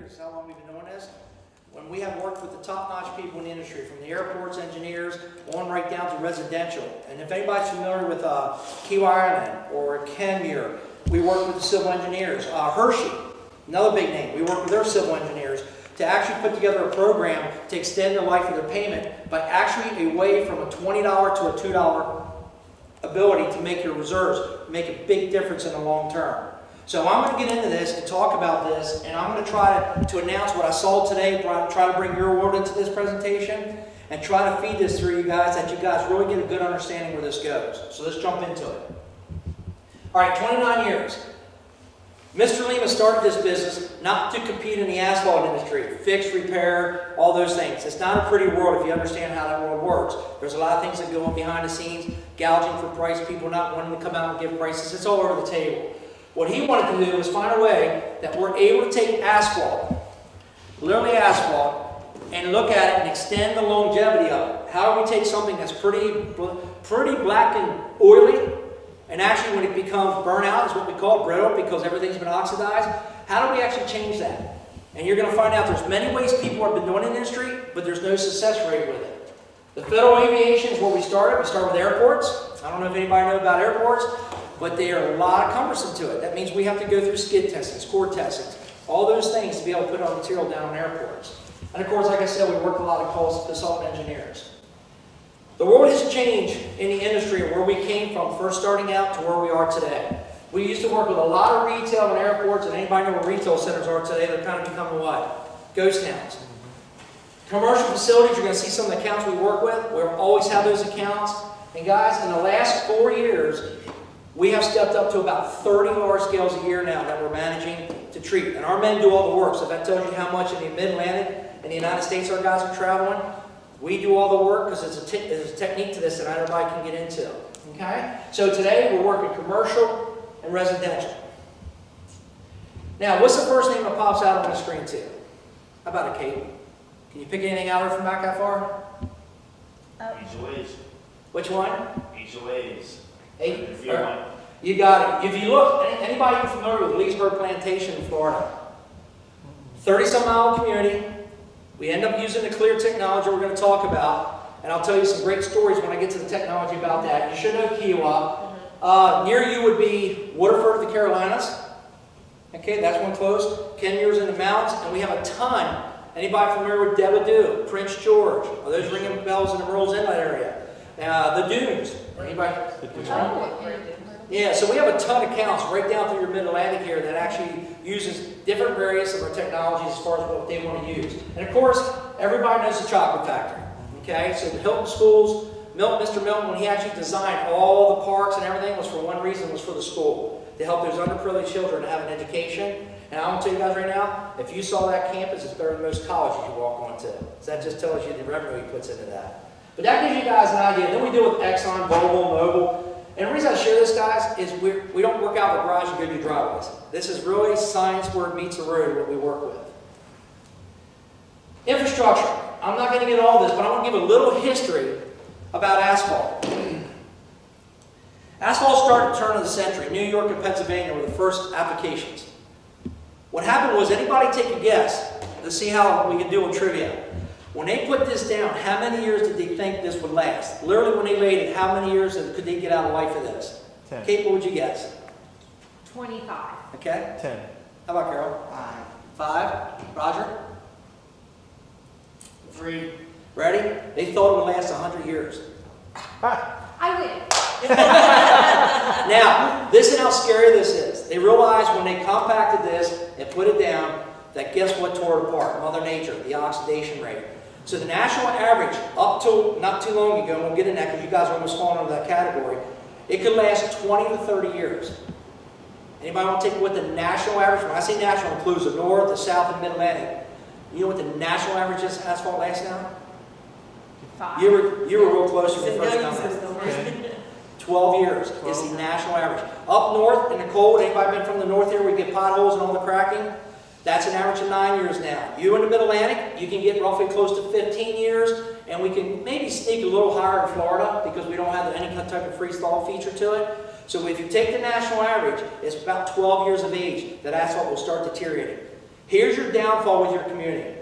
years is how long we've been doing this. When we have worked with the top-notch people in the industry, from the airports engineers on right down to residential. And if anybody's familiar with Key Island or Kenmure, we work with the civil engineers. Hershey, another big name, we work with their civil engineers to actually put together a program to extend the life of their payment by actually a way from a $20 to a $2 ability to make your reserves make a big difference in the long term. So I'm going to get into this and talk about this, and I'm going to try to announce what I saw today, try to bring your world into this presentation, and try to feed this through you guys, that you guys really get a good understanding where this goes. So let's jump into it. All right, 29 years. Mr. Lima started this business not to compete in the asphalt industry, fix, repair, all those things. It's not a pretty world if you understand how that world works. There's a lot of things that go on behind the scenes, gouging for price, people not wanting to come out and give prices. It's all over the table. What he wanted to do was find a way that we're able to take asphalt, literally asphalt, and look at it and extend the longevity of it. How do we take something that's pretty black and oily, and actually when it becomes burnout, is what we call brittle because everything's been oxidized, how do we actually change that? And you're going to find out there's many ways people have been doing in the industry, but there's no success rate with it. The federal aviation is where we started. We started with airports. I don't know if anybody knows about airports, but they are a lot cumbersome to it. That means we have to go through skid testing, core testing, all those things to be able to put our material down on airports. And of course, like I said, we work with a lot of consultant engineers. The world has changed in the industry where we came from first starting out to where we are today. We used to work with a lot of retail and airports, and anybody know where retail centers are today? They're kind of becoming what? Ghost towns. Commercial facilities, you're going to see some of the accounts we work with. We always have those accounts. And guys, in the last 4 years, we have stepped up to about 30 large scales a year now that we're managing to treat. And our men do all the work. So that tells you how much in the Mid-Atlantic and the United States our guys are traveling. We do all the work because there's a technique to this that not everybody can get into. Okay? So today we're working commercial and residential. Now, what's the first name that pops out on the screen to you? How about it, Kate? Can you pick anything out from back that far? Easy Ways. Which one? Easy Ways. Hey, you got it. If you look, anybody familiar with Leesburg Plantation in Florida? 30-some mile community. We end up using the clear technology we're going to talk about, and I'll tell you some great stories when I get to the technology about that. You should know Kiowa. Near you would be Waterford, the Carolinas. Okay, that's one close. Kenmure's in the mountains, and we have a ton. Anybody familiar with Debadew, Prince George? Are those ringing bells in the Merle's Inlet area? The Dunes. Anybody? Yeah, so we have a ton of accounts right down through your Mid-Atlantic here that actually uses different various of our technologies as far as what they want to use. And of course, everybody knows the chocolate factory. Okay, so the Hilton schools, Mr. Milton, when he actually designed all the parks and everything, was for one reason, was for the school, to help those underprivileged children to have an education. And I'm going to tell you guys right now, if you saw that campus, it's better than most colleges you walk onto. So that just tells you the revenue he puts into that. But that gives you guys an idea. Then we deal with Exxon, Mobil. And the reason I share this, guys, is we don't work out of the garage and go do driveways. This is really science where it meets the road, what we work with. Infrastructure. I'm not going to get all this, but I want to give a little history about asphalt. Asphalt started at the turn of the century. New York and Pennsylvania were the first applications. What happened was, anybody take a guess to see how we can do with trivia. When they put this down, how many years did they think this would last? Literally, when they laid it, how many years could they get out of life of this? 10. Kate, what would you guess? 25. Okay. 10. How about Carol? 5. Roger? 3. Ready? They thought it would last 100 years. I win. Now, this is how scary this is. They realized when they compacted this and put it down, that guess what tore it apart? Mother Nature, the oxidation rate. So the national average, up till not too long ago, and we'll get in that because you guys are almost falling into that category, it could last 20 to 30 years. Anybody want to take what the national average, when I say national, includes the north, the south, and mid-Atlantic. You know what the national average is asphalt lasts now? 5. You were real close to the first number. 12 years is the national average. Up north in the cold, anybody been from the north here where we get potholes and all the cracking? That's an average of 9 years now. You in the Mid-Atlantic, you can get roughly close to 15 years, and we can maybe sneak a little higher in Florida because we don't have any type of freeze-thaw feature to it. So if you take the national average, it's about 12 years of age that asphalt will start deteriorating. Here's your downfall with your community.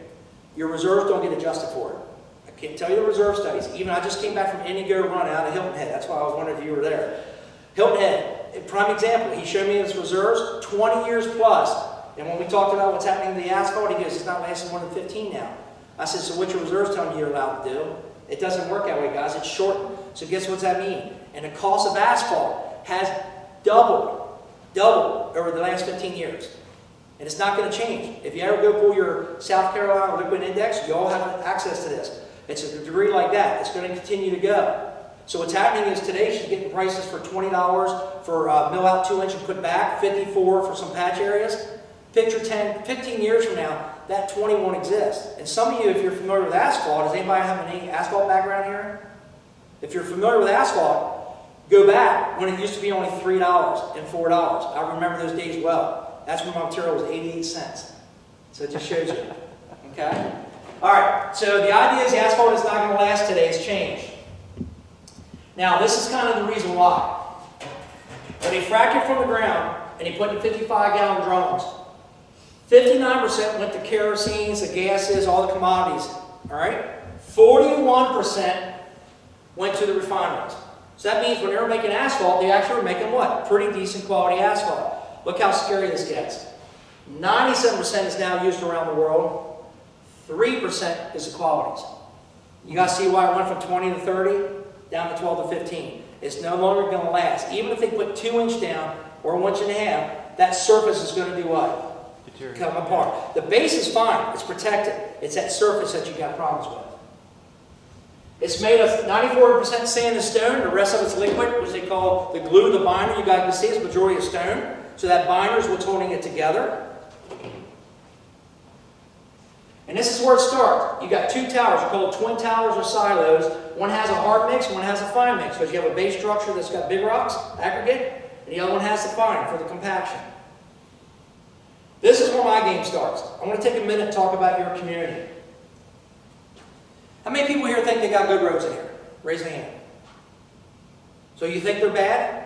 Your reserves don't get adjusted for it. I can't tell you the reserve studies. Even I just came back from Indigo Run out of Hilton Head. That's why I was wondering if you were there. Hilton Head, a prime example. He showed me his reserves, 20 years plus. And when we talked about what's happening to the asphalt, he goes, it's not lasting more than 15 now. I said, so what your reserves telling you you're allowed to do? It doesn't work that way, guys. It's shortened. So guess what's that mean? And the cost of asphalt has doubled over the last 15 years. And it's not going to change. If you ever go pull your South Carolina Liquid Index, you all have access to this. It's a degree like that. It's going to continue to go. So what's happening is today she's getting prices for $20 for mill out 2-inch and put back, $54 for some patch areas. Picture 10, 15 years from now, that 20 won't exist. And some of you, if you're familiar with asphalt, does anybody have any asphalt background here? If you're familiar with asphalt, go back when it used to be only $3 and $4. I remember those days well. That's when my material was 88 cents. So it just shows you. Okay? All right, so the idea is the asphalt is not going to last today. It's changed. Now, this is kind of the reason why. When he fracked it from the ground and he put in 55-gallon drums, 59% went to kerosene, the gases, all the commodities. All right? 41% went to the refineries. So that means when they were making asphalt, they actually were making what? Pretty decent quality asphalt. Look how scary this gets. 97% is now used around the world. 3% is the qualities. You guys see why it went from 20 to 30 down to 12 to 15. It's no longer going to last. Even if they put 2-inch down or 1.5 inches, that surface is going to do what? Come apart. The base is fine. It's protected. It's that surface that you got problems with. It's made of 94% sand and stone. The rest of it's liquid, which they call the glue, the binder. You guys can see it's majority of stone. So that binder is what's holding it together. And this is where it starts. You got two towers. You call twin towers or silos. One has a hard mix, one has a fine mix. Because you have a base structure that's got big rocks, aggregate, and the other one has the fine for the compaction. This is where my game starts. I want to take a minute and talk about your community. How many people here think they got good roads in here? Raise a hand. So you think they're bad?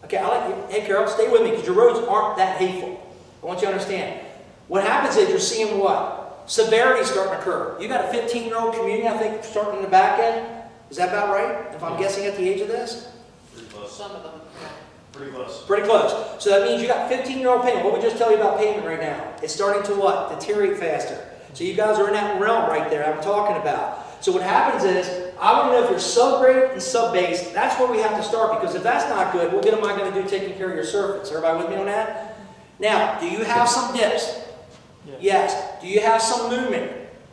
Okay, I'll let you. Hey, Carol, stay with me because your roads aren't that hateful. I want you to understand. What happens is you're seeing what? Severity starting to occur. You got a 15-year-old community, I think, starting in the back end. Is that about right? If I'm guessing at the age of this? Pretty close. Some of them. Pretty close. Pretty close. So that means you got 15-year-old pavement. What we just tell you about pavement right now? It's starting to what? Deteriorate faster. So you guys are in that realm right there I'm talking about. So what happens is, I want to know if you're sub-grade and sub-base. That's where we have to start, because if that's not good, what good am I going to do taking care of your surface? Everybody with me on that? Now, do you have some dips? Yes. Do you have some movement?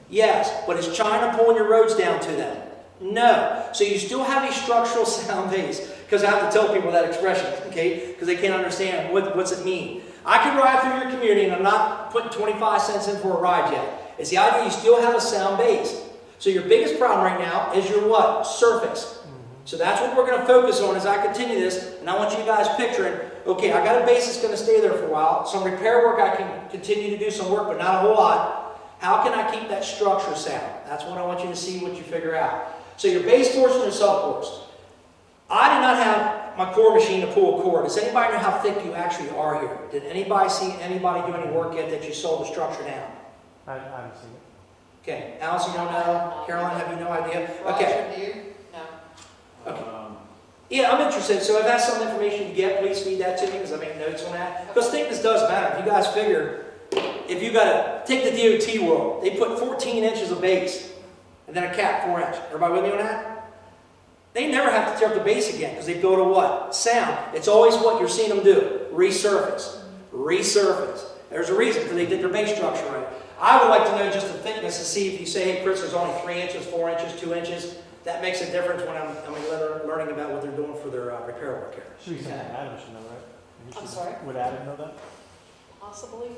Yes. But is China pulling your roads down to them? No. So you still have a structural sound base. Because I have to tell people that expression, okay? Because they can't understand what's it mean. I can ride through your community, and I'm not putting 25 cents in for a ride yet. It's the idea you still have a sound base. So your biggest problem right now is your what? Surface. So that's what we're going to focus on as I continue this. And I want you guys picturing, okay, I got a base that's going to stay there for a while. Some repair work, I can continue to do some work, but not a whole lot. How can I keep that structure sound? That's what I want you to see, what you figure out. So your base course and your subcourse. I did not have my core machine to pull a core. Does anybody know how thick you actually are here? Did anybody see anybody do any work yet that you saw the structure down? I haven't seen it. Okay, Allison, you don't know? Caroline, have you no idea? Roger, Okay. do you? No. Okay. Yeah, I'm interested. So if that's some information you get, please feed that to me because I make notes on that. Because thickness does matter. If you guys figure, if you got to take the DOT world, they put 14 inches of base and then a cap 4 inch. Everybody with me on that? They never have to tear up the base again because they build a what? Sound. It's always what you're seeing them do. Resurface. Resurface. There's a reason because they did their base structure right. I would like to know just the thickness to see if you say, hey, Chris, there's only 3 inches, 4 inches, 2 inches. That makes a difference when I'm learning about what they're doing for their repair work here. Should be something Adam should know, right? I'm sorry? Would Adam know that? Possibly.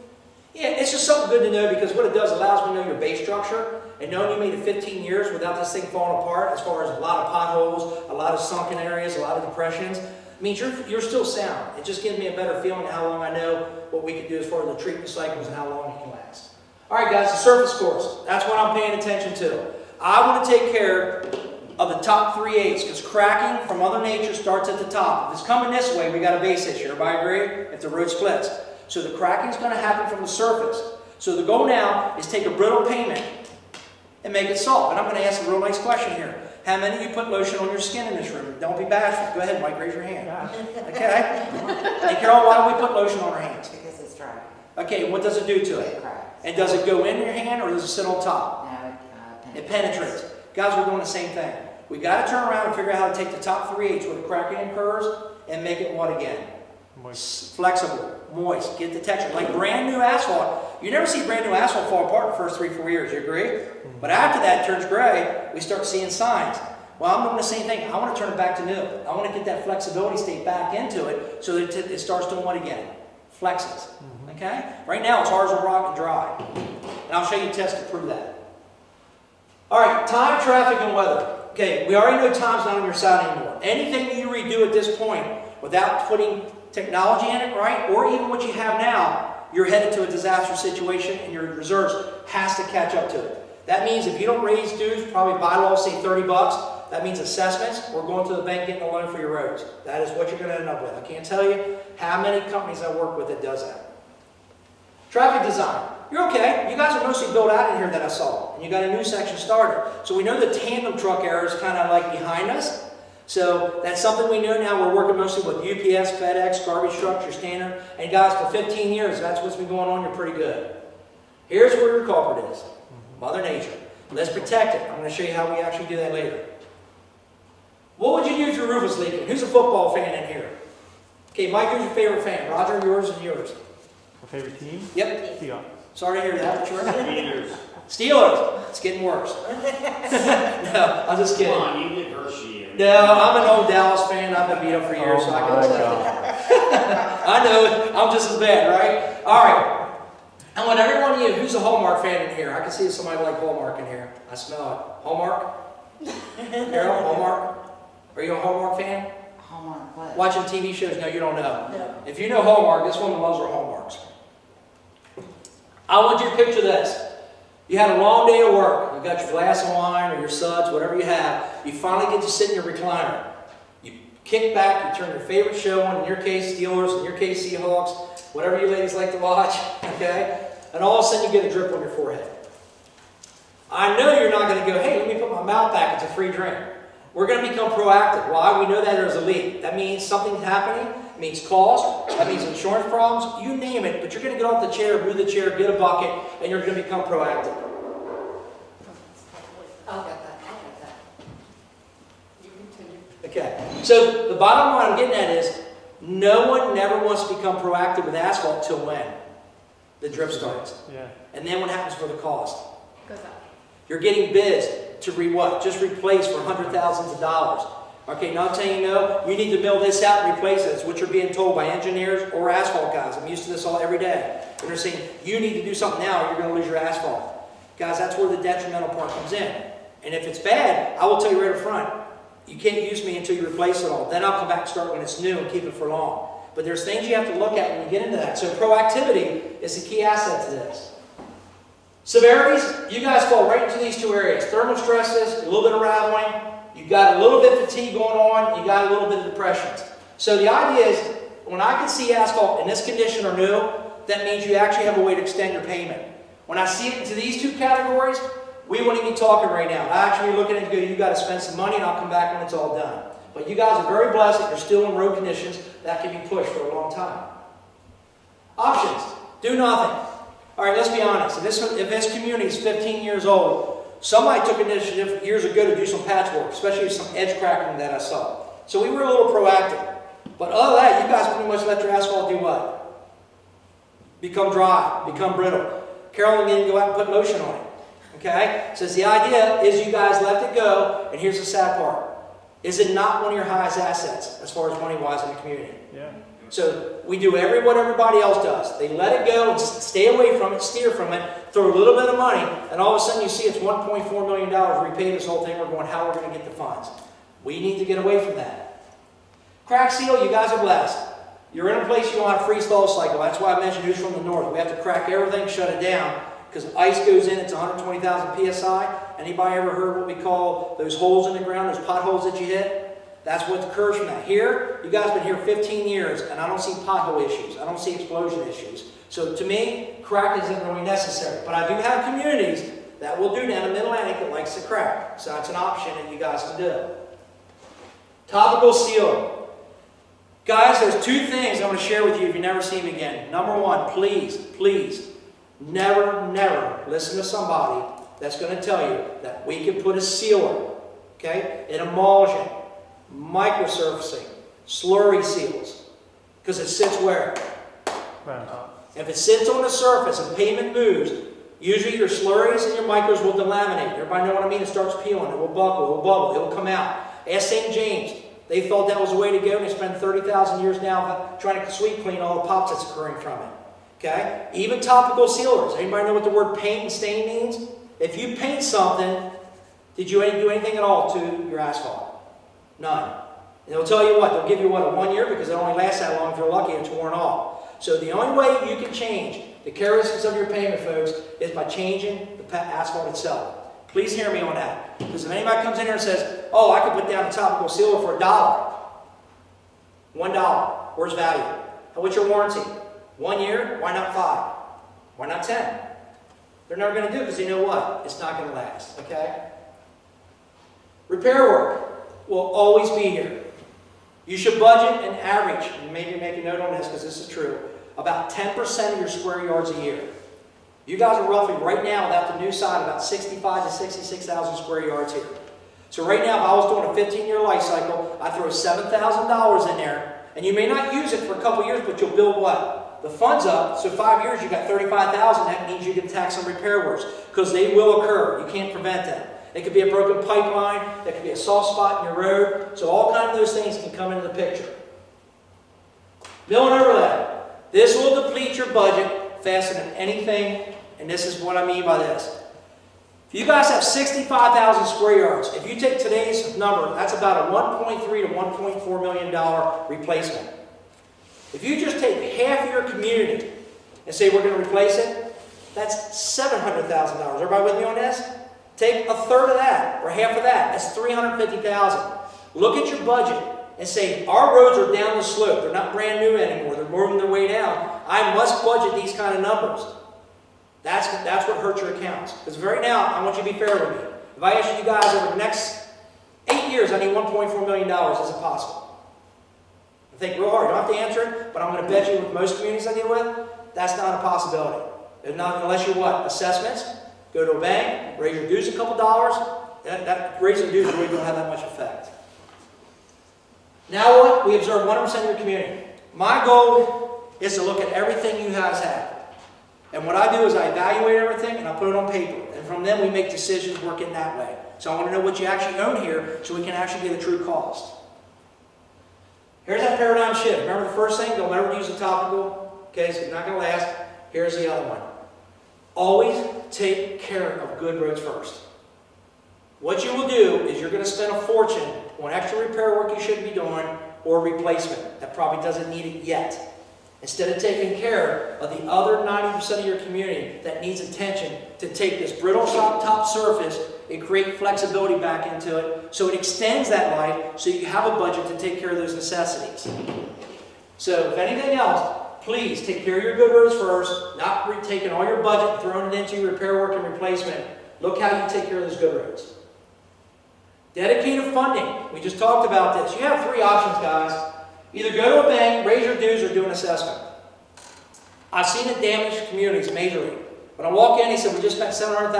Yeah, it's just something good to know because what it does allows me to know your base structure and knowing you made it 15 years without this thing falling apart as far as a lot of potholes, a lot of sunken areas, a lot of depressions. Means you're still sound. It just gives me a better feeling of how long I know what we can do as far as the treatment cycles and how long it can last. All right, guys, the surface course. That's what I'm paying attention to. I want to take care of the top 3/8 because cracking from Mother Nature starts at the top. If it's coming this way, we got a base issue. Everybody agree? If the road splits. So the cracking is going to happen from the surface. So the goal now is take a brittle pavement and make it soft. And I'm going to ask a real nice question here. How many of you put lotion on your skin in this room? Don't be bashful. Go ahead, Mike, raise your hand. Yeah. Okay? And Carol, why do we put lotion on our hands? Because it's dry. Okay, what does it do to it? It cracks. And does it go in your hand or does it sit on top? No, It penetrates. Guys, we're doing the same thing. We got to turn around and figure out how to take the top 3/8 where the cracking occurs and make it what again? Moist. Flexible, moist, get the texture. Like brand new asphalt. You never see brand new asphalt fall apart in the first 3-4 years, you agree? But after that it turns gray, we start seeing signs. Well, I'm doing the same thing. I want to turn it back to new. I want to get that flexibility state back into it so that it starts doing what again? Flexes. Okay? Right now it's hard as a rock and dry. And I'll show you tests to prove that. All right, time, traffic, and weather. Okay, we already know time's not on your side anymore. Anything you redo at this point without putting technology in it, right, or even what you have now, you're headed to a disaster situation and your reserves has to catch up to it. That means if you don't raise dues, probably by law say $30, that means assessments or going to the bank getting a loan for your roads. That is what you're going to end up with. I can't tell you how many companies I work with that does that. Traffic design. You're okay. You guys are mostly built out in here that I saw. And you got a new section started. So we know the tandem truck era is kind of like behind us. So that's something we know now. We're working mostly with UPS, FedEx, garbage trucks, your standard. And guys, for 15 years, that's what's been going on. You're pretty good. Here's where your culprit is. Mother Nature. Let's protect it. I'm going to show you how we actually do that later. What would you do if your roof was leaking? Who's a football fan in here? Okay, Mike, who's your favorite fan? Roger, yours and yours. My favorite team? Yep. Seahawks. Sorry to hear that, but you're Steelers. Steelers. It's getting worse. No, I'm just kidding. Come on, you get Hershey. No, I'm an old Dallas fan. I've been beat up for years, so I can tell. I know, I'm just as bad, right? All right. I want every one of you, who's a Hallmark fan in here? I can see somebody like Hallmark in here. I smell it. Hallmark? Carol, Hallmark? Are you a Hallmark fan? Hallmark what? Watching TV shows? No, you don't know. No. If you know Hallmark, this woman loves her Hallmarks. I want you to picture this. You had a long day of work. You got your glass of wine or your suds, whatever you have. You finally get to sit in your recliner. You kick back, you turn your favorite show on, in your case Steelers, in your case Seahawks, whatever you ladies like to watch, okay? And all of a sudden you get a drip on your forehead. I know you're not going to go, hey, let me put my mouth back, it's a free drink. We're going to become proactive. Why? We know that there's a leak. That means something's happening. It means cost. That means insurance problems. You name it. But you're going to get off the chair, move the chair, get a bucket, and you're going to become proactive. I'll get that, I'll get that. You continue. Okay. So the bottom line I'm getting at is no one never wants to become proactive with asphalt till when? The drip starts. Yeah. And then what happens for the cost? Goes up. You're getting bids to just replace for hundreds of thousands of dollars. Okay, now I'm telling you no, you need to mill this out and replace it. It's what you're being told by engineers or asphalt guys. I'm used to this all every day. And they're saying, you need to do something now or you're going to lose your asphalt. Guys, that's where the detrimental part comes in. And if it's bad, I will tell you right up front, you can't use me until you replace it all. Then I'll come back and start when it's new and keep it for long. But there's things you have to look at when you get into that. So proactivity is the key asset to this. Severities, you guys fall right into these two areas. Thermal stresses, a little bit of rattling, you got a little bit of fatigue going on, you got a little bit of depressions. So the idea is, when I can see asphalt in this condition or new, that means you actually have a way to extend your payment. When I see it into these two categories, we wouldn't be talking right now. I actually look at it and go, you got to spend some money and I'll come back when it's all done. But you guys are very blessed that you're still in road conditions that can be pushed for a long time. Options, do nothing. All right, let's be honest. If this community is 15 years old, somebody took initiative years ago to do some patchwork, especially some edge cracking that I saw. So we were a little proactive. But other than that, you guys pretty much let your asphalt do what? Become dry, become brittle. Carolyn didn't go out and put lotion on it. Okay? So the idea is you guys let it go, and here's the sad part. Is it not one of your highest assets as far as money-wise in the community? Yeah. So we do what everybody else does. They let it go and stay away from it, steer from it, throw a little bit of money, and all of a sudden you see it's $1.4 million. Repay this whole thing. We're going, how are we going to get the funds? We need to get away from that. Crack seal, you guys are blessed. You're in a place you don't have a freeze-thaw cycle. That's why I mentioned who's from the north. We have to crack everything, shut it down, because ice goes in, it's 120,000 PSI. Anybody ever heard what we call those holes in the ground, those potholes that you hit? That's what the curve's from that. Here, you guys have been here 15 years, and I don't see pothole issues. I don't see explosion issues. So to me, crack isn't really necessary. But I do have communities that will do down in Mid-Atlantic that likes to crack. So that's an option that you guys can do. Topical seal. Guys, there's two things I want to share with you if you never see them again. Number one, please, please, never, never listen to somebody that's going to tell you that we can put a sealer, okay, an emulsion, microsurfacing, slurry seals, because it sits where? Right on top. If it sits on the surface and pavement moves, usually your slurries and your micros will delaminate. Everybody know what I mean? It starts peeling, it will buckle, it will bubble, it will come out. Ask St. James. They thought that was the way to go, and they spent 30,000 years now trying to sweep clean all the pops that's occurring from it. Okay? Even topical sealers. Anybody know what the word paint and stain means? If you paint something, did you do anything at all to your asphalt? None. And they'll tell you what, they'll give you what, a 1 year, because it only lasts that long if you're lucky, it's worn off. So the only way you can change the characteristics of your pavement, folks, is by changing the asphalt itself. Please hear me on that. Because if anybody comes in here and says, oh, I could put down a topical sealer for $1. $1. Where's value? What's your warranty? 1 year? Why not 5? Why not 10? They're never going to do it because they know what? It's not going to last. Okay? Repair work will always be here. You should budget an average, and maybe make a note on this because this is true, about 10% of your square yards a year. You guys are roughly, right now, without the new side, about 65 to 66,000 square yards here. So right now, if I was doing a 15-year life cycle, I'd throw $7,000 in there, and you may not use it for a couple years, but you'll build what? The funds up. So 5 years, you got $35,000. That means you can tax some repair works, because they will occur. You can't prevent them. It could be a broken pipeline. It could be a soft spot in your road. So all kinds of those things can come into the picture. Mill and overlay. This will deplete your budget faster than anything, and this is what I mean by this. If you guys have 65,000 square yards, if you take today's number, that's about a $1.3 to $1.4 million replacement. If you just take half of your community and say we're going to replace it, that's $700,000. Everybody with me on this? Take a third of that, or half of that. That's $350,000. Look at your budget and say, our roads are down the slope. They're not brand new anymore. They're moving their way down. I must budget these kind of numbers. That's what hurts your accounts. Because right now, I want you to be fair with me. If I ask you guys over the next 8 years, I need $1.4 million. Is it possible? I think real hard. You don't have to answer it, but I'm going to bet you with most communities I deal with, that's not a possibility. Not unless you're what? Assessments. Go to a bank, raise your dues a couple dollars. That raising dues really don't have that much effect. Now what? We observe 100% of your community. My goal is to look at everything you guys have. And what I do is I evaluate everything and I put it on paper. And from them we make decisions working that way. So I want to know what you actually own here so we can actually get a true cost. Here's that paradigm shift. Remember the first thing? Don't ever use a topical. Okay, so it's not going to last. Here's the other one. Always take care of good roads first. What you will do is you're going to spend a fortune on extra repair work you shouldn't be doing or replacement that probably doesn't need it yet. Instead of taking care of the other 90% of your community that needs attention to take this brittle top surface and create flexibility back into it so it extends that life so you have a budget to take care of those necessities. So if anything else, please take care of your good roads first, not taking all your budget and throwing it into repair work and replacement. Look how you take care of those good roads. Dedicated funding. We just talked about this. You have three options, guys. Either go to a bank, raise your dues, or do an assessment. I've seen it damage communities majorly. When I walk in, he said, we just spent $700,000,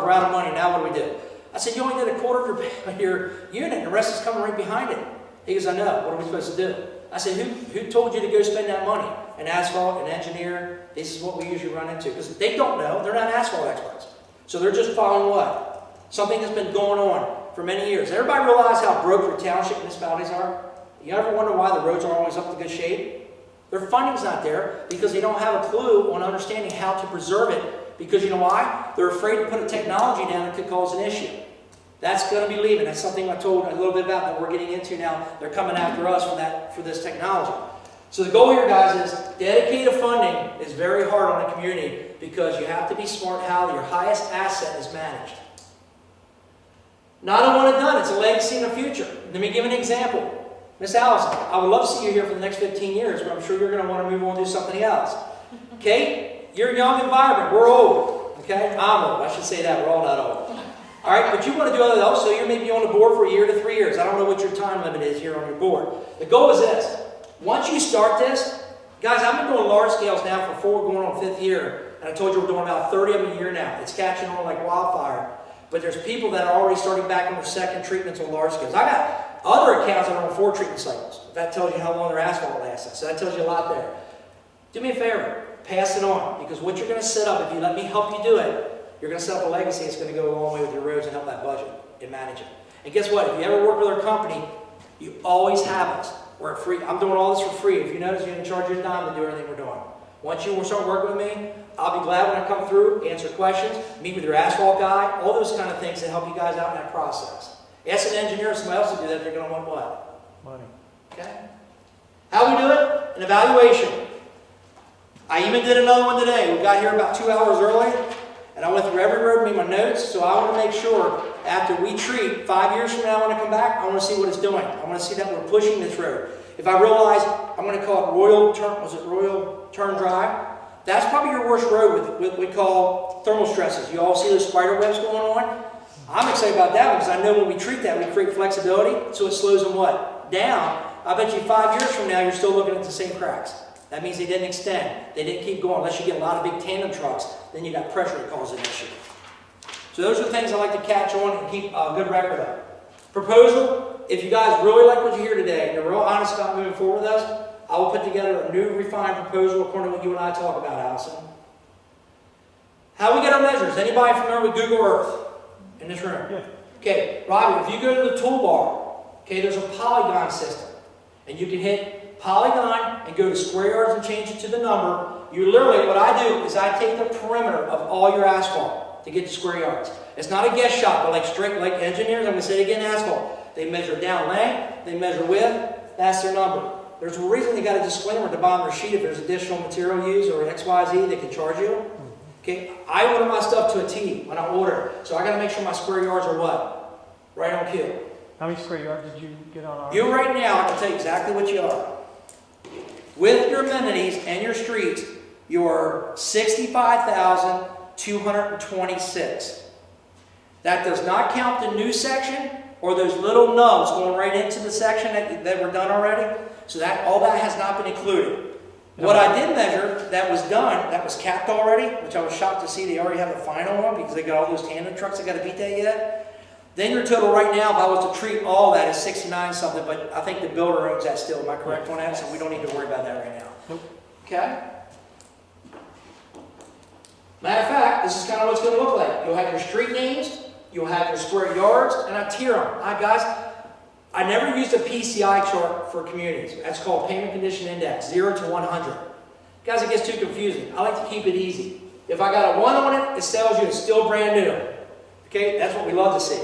we're out of money, now what do we do? I said, you only did a quarter of your unit, and the rest is coming right behind it. He goes, I know, what are we supposed to do? I said, who told you to go spend that money? An asphalt, an engineer, this is what we usually run into. Because they don't know, they're not asphalt experts. So they're just following what? Something that's been going on for many years. Everybody realize how broke your township municipalities are? You ever wonder why the roads aren't always up to good shape? Their funding's not there because they don't have a clue on understanding how to preserve it. Because you know why? They're afraid to put a technology down that could cause an issue. That's going to be leaving. That's something I told a little bit about that we're getting into now. They're coming after us for this technology. So the goal here, guys, is dedicated funding is very hard on the community because you have to be smart how your highest asset is managed. Not a one and done, it's a legacy in the future. Let me give an example. Miss Allison, I would love to see you here for the next 15 years, but I'm sure you're going to want to move on and do something else. Kate, you're young and vibrant. We're old. Okay? I'm old. I should say that. We're all not old. All right? But you want to do other else, so you're maybe on the board for a year to 3 years. I don't know what your time limit is here on your board. The goal is this. Once you start this, guys, I've been doing large scales now for 4 going on 5th year, and I told you we're doing about 30 of them a year now. It's catching on like wildfire. But there's people that are already starting back on their second treatments on large scales. I got other accounts that are on 4 treatment cycles. That tells you how long their asphalt lasts. So that tells you a lot there. Do me a favor. Pass it on. Because what you're going to set up, if you let me help you do it, you're going to set up a legacy that's going to go a long way with your roads and help that budget and manage it. And guess what? If you ever work with our company, you always have us. We're free. I'm doing all this for free. If you notice, you didn't charge you a dime to do everything we're doing. Once you start working with me, I'll be glad when I come through, answer questions, meet with your asphalt guy, all those kind of things to help you guys out in that process. Ask an engineer or somebody else to do that, they're going to want what? Money. Okay? How we do it? An evaluation. I even did another one today. We got here about 2 hours early, and I went through every road, made my notes, so I want to make sure after we treat, 5 years from now when I come back, I want to see what it's doing. I want to see that we're pushing this road. If I realize, I'm going to call it Royal Turn Drive, that's probably your worst road with what we call thermal stresses. You all see those spider webs going on? I'm excited about that one because I know when we treat that, we create flexibility, so it slows them what? Down. I bet you 5 years from now, you're still looking at the same cracks. That means they didn't extend. They didn't keep going. Unless you get a lot of big tandem trucks, then you got pressure that causes an issue. So those are the things I like to catch on and keep a good record of. Proposal, if you guys really like what you hear today, and you're real honest about moving forward with us, I will put together a new refined proposal according to what you and I talk about, Allison. How we get our measures? Anybody familiar with Google Earth in this room? Yeah. Okay, Robbie, if you go to the toolbar, okay, there's a polygon system. And you can hit polygon and go to square yards and change it to the number. You literally, what I do is I take the perimeter of all your asphalt to get to square yards. It's not a guess shot, but like engineers, I'm going to say it again, asphalt. They measure down length, they measure width, that's their number. There's a reason they got a disclaimer at the bottom of their sheet if there's additional material used or XYZ, they can charge you. Okay, I order my stuff to a T when I order, so I got to make sure my square yards are what? Right on cue. How many square yards did you get on our? You right now, I can tell you exactly what you are. With your amenities and your streets, you're 65,226. That does not count the new section or those little nubs going right into the section that were done already. So that all that has not been included. What I did measure that was done, that was capped already, which I was shocked to see they already have the final one because they got all those tandem trucks that got to beat that yet. Then your total right now, if I was to treat all that, is 69 something, but I think the builder owns that still. Am I correct on that? So we don't need to worry about that right now. Nope. Okay? Matter of fact, this is kind of what it's going to look like. You'll have your street names, you'll have your square yards, and I tier them. Guys, I never used a PCI chart for communities. That's called Payment Condition Index, 0 to 100. Guys, it gets too confusing. I like to keep it easy. If I got a 1 on it, it tells you it's still brand new. Okay? That's what we love to see.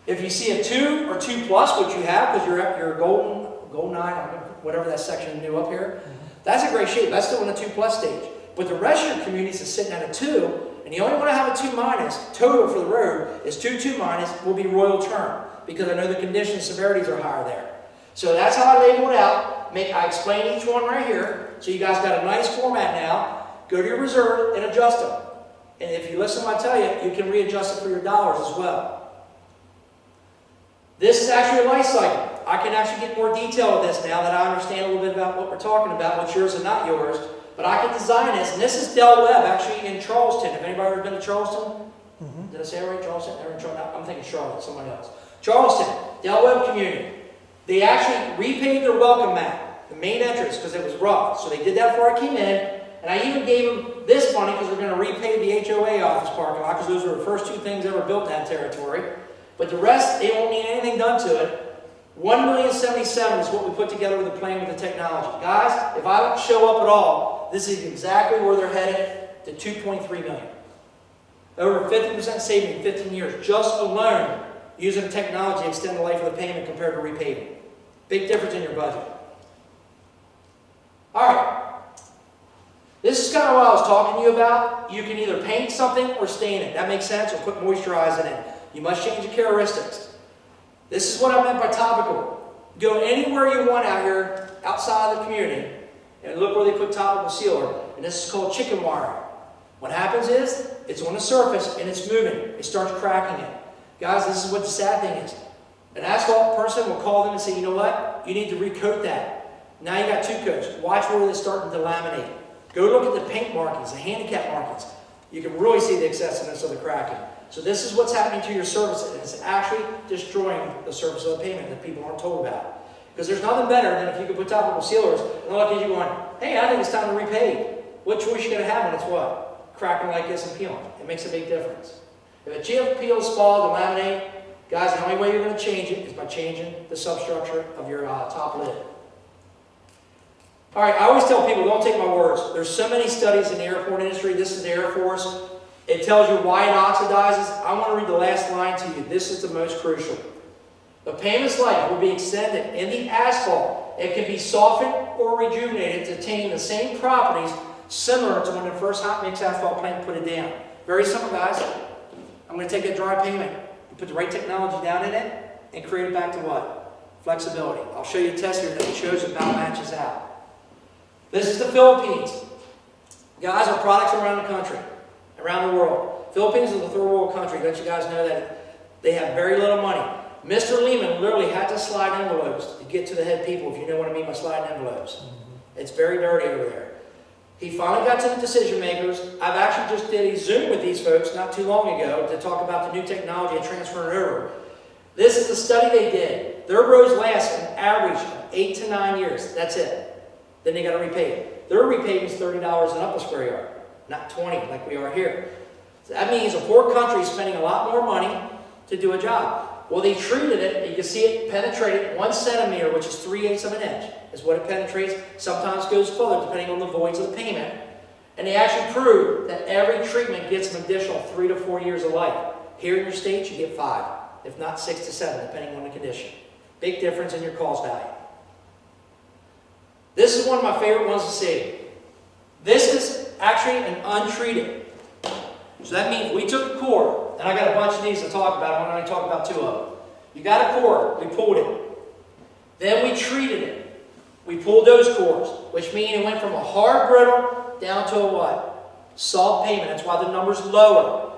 If you see a 2 or 2 plus, which you have because you're at your golden 9, whatever that section new up here, that's a great shape. That's still in the 2 plus stage. But the rest of your communities is sitting at a 2, and you only want to have a 2 minus. Total for the road is 2 minus will be Royal Turn because I know the condition severities are higher there. So that's how I label it out. I explain each one right here. So you guys got a nice format now. Go to your reserve and adjust them. And if you listen to what I tell you, you can readjust it for your dollars as well. This is actually a life cycle. I can actually get more detail with this now that I understand a little bit about what we're talking about, what's yours and not yours. But I can design this, and this is Del Webb, actually in Charleston. Have anybody ever been to Charleston? Did I say it right, Charleston? Never in Charleston. I'm thinking Charlotte, somebody else. Charleston, Del Webb community. They actually repaved their welcome mat, the main entrance, because it was rough. So they did that before I came in, and I even gave them this money because we're going to repave the HOA office parking lot, because those were the first 2 things ever built in that territory. But the rest, they won't need anything done to it. $1,077,000 is what we put together with the plan with the technology. Guys, if I don't show up at all, this is exactly where they're headed, to $2.3 million. Over 50% saving in 15 years, just alone, using technology to extend the life of the payment compared to repaving. Big difference in your budget. All right. This is kind of what I was talking to you about. You can either paint something or stain it. That makes sense, or put moisturizing in. You must change the characteristics. This is what I meant by topical. Go anywhere you want out here, outside of the community, and look where they put topical sealer. And this is called chicken wire. What happens is, it's on the surface and it's moving. It starts cracking it. Guys, this is what the sad thing is. An asphalt person will call them and say, you know what? You need to recoat that. Now you got two coats. Watch where it's starting to laminate. Go look at the paint markings, the handicap markings. You can really see the excessiveness of the cracking. So this is what's happening to your surface, and it's actually destroying the surface of the pavement that people aren't told about. Because there's nothing better than if you could put topical sealers and look at you going, hey, I think it's time to repave. What choice you going to have when it's what? Cracking like this and peeling. It makes a big difference. If a chip peels, spalls, and laminate, guys, the only way you're going to change it is by changing the substructure of your top lid. All right, I always tell people, don't take my words. There's so many studies in the airport industry. This is the Air Force. It tells you why it oxidizes. I want to read the last line to you. This is the most crucial. The pavement's life will be extended in the asphalt. It can be softened or rejuvenated to attain the same properties similar to when the first hot mix asphalt plant put it down. Very simple, guys. I'm going to take a dry pavement, put the right technology down in it, and create it back to what? Flexibility. I'll show you a test here that shows it about matches out. This is the Philippines. Guys, our products are around the country, around the world. Philippines is a third world country. Let you guys know that they have very little money. Mr. Lehman literally had to slide envelopes to get to the head people, if you know what I mean by sliding envelopes. It's very dirty over there. He finally got to the decision makers. I've actually just did a Zoom with these folks not too long ago to talk about the new technology and transferring it over. This is the study they did. Their roads last an average of 8 to 9 years. That's it. Then they got to repave. Their repaving is $30 and up a square yard, not 20 like we are here. So that means a poor country is spending a lot more money to do a job. Well, they treated it, you can see it penetrated 1 centimeter, which is 3/8 of an inch, is what it penetrates. Sometimes goes further, depending on the voids of the pavement. And they actually proved that every treatment gets an additional 3 to 4 years of life. Here in your state, you get 5, if not 6 to 7, depending on the condition. Big difference in your cost value. This is one of my favorite ones to see. This is actually an untreated. So that means we took a core, and I got a bunch of these to talk about. I'm only talk about 2 of them. You got a core, we pulled it. Then we treated it. We pulled those cores, which means it went from a hard brittle down to a what? Soft pavement. That's why the number's lower.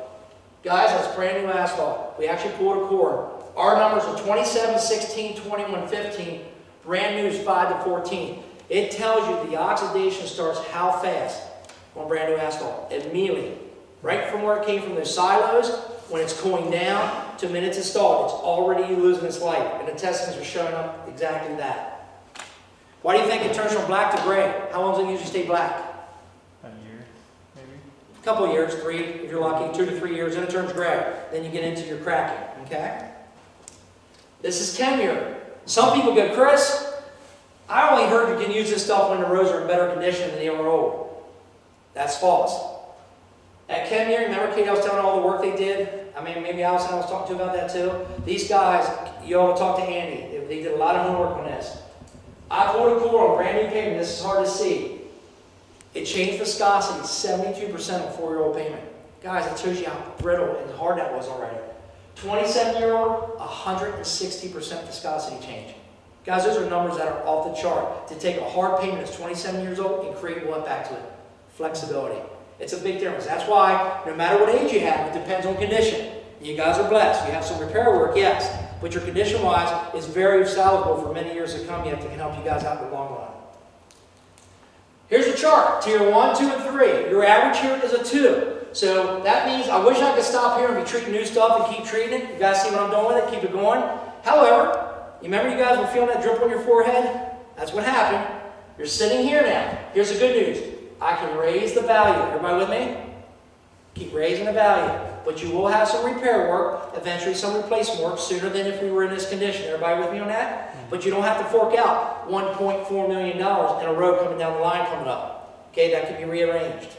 Guys, that's brand new asphalt. We actually pulled a core. Our numbers are 27, 16, 21, 15. Brand new is 5 to 14. It tells you the oxidation starts how fast on brand new asphalt. Immediately. Right from where it came from those silos, when it's cooling down to minutes installed, it's already losing its life. And the testings are showing up exactly that. Why do you think it turns from black to gray? How long does it usually stay black? A year, maybe. A couple of years, 3 if you're lucky, 2 to 3 years, then it turns gray. Then you get into your cracking, okay? This is Kenmure. Some people go, Chris, I only heard you can use this stuff when the roads are in better condition than they were old. That's false. At Kenmure, remember Kate, I was telling all the work they did? I mean, maybe Allison I was talking to about that too. These guys, you all talk to Andy. They did a lot of homework on this. I pulled a core on brand new pavement. This is hard to see. It changed viscosity 72% on 4-year-old pavement. Guys, it shows you how brittle and hard that was already. 27-year-old, 160% viscosity change. Guys, those are numbers that are off the chart. To take a hard pavement that's 27 years old and create what back to it? Flexibility. It's a big difference. That's why, no matter what age you have, it depends on condition. You guys are blessed. You have some repair work, yes. But your condition-wise is very salvageable for many years to come. You have to can help you guys out in the long run. Here's the chart. Tier 1, 2, and 3. Your average here is a 2. So that means I wish I could stop here and be treating new stuff and keep treating it. You guys see what I'm doing with it? Keep it going. However, you remember you guys were feeling that drip on your forehead? That's what happened. You're sitting here now. Here's the good news. I can raise the value. Everybody with me? Keep raising the value. But you will have some repair work, eventually some replacement work sooner than if we were in this condition. Everybody with me on that? But you don't have to fork out $1.4 million in a road coming down the line coming up. Okay, that can be rearranged.